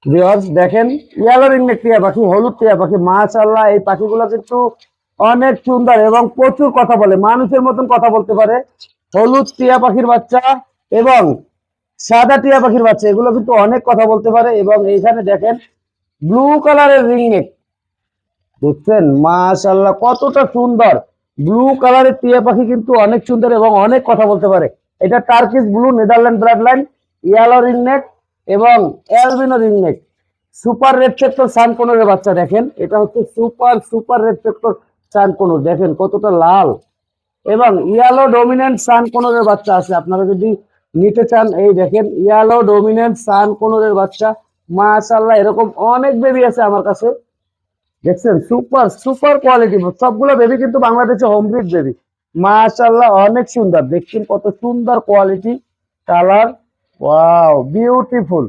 Viewers দেখেন, yellow ringneck টিয়া পাখি, হলুদ টিয়া পাখি, মাশাআল্লাহ এই পাখিগুলো কিন্তু অনেক সুন্দর এবং প্রচুর কথা বলে, মানুষের মতন কথা বলতে পারে। হলুদ টিয়া পাখির বাচ্চা এবং সাদা টিয়া পাখির বাচ্চা এগুলো কিন্তু অনেক কথা বলতে পারে। এবং এইখানে দেখেন ব্লু কালারের রিংনেক, দেখছেন মাশাআল্লাহ কতটা সুন্দর। ব্লু কালারের টিয়া পাখি কিন্তু অনেক সুন্দর এবং অনেক কথা বলতে পারে। এটা Turkish blue, Netherland blood line, yellow ringneck এবং albino ringneck. Super red factor সানকোনরের বাচ্চা দেখেন, এটা হচ্ছে super super red factor sun conure, দেখেন কতটা লাল। এবং ইয়ালো ডমিনেন্ট সানকোনরের বাচ্চা আছে, আপনারা যদি নিতে চান এই দেখেন ইয়ালো ডমিনেন্ট সানকোনরের বাচ্চা। মাশাআল্লাহ এরকম অনেক বেবি আছে আমার কাছে, দেখছেন সুপার সুপার কোয়ালিটি। সবগুলো বেবি কিন্তু বাংলাদেশে হোমব্রিড বেবি। মাশাআল্লাহ অনেক সুন্দর, দেখছেন কত সুন্দর কোয়ালিটি, কালার, ওয়াও বিউটিফুল।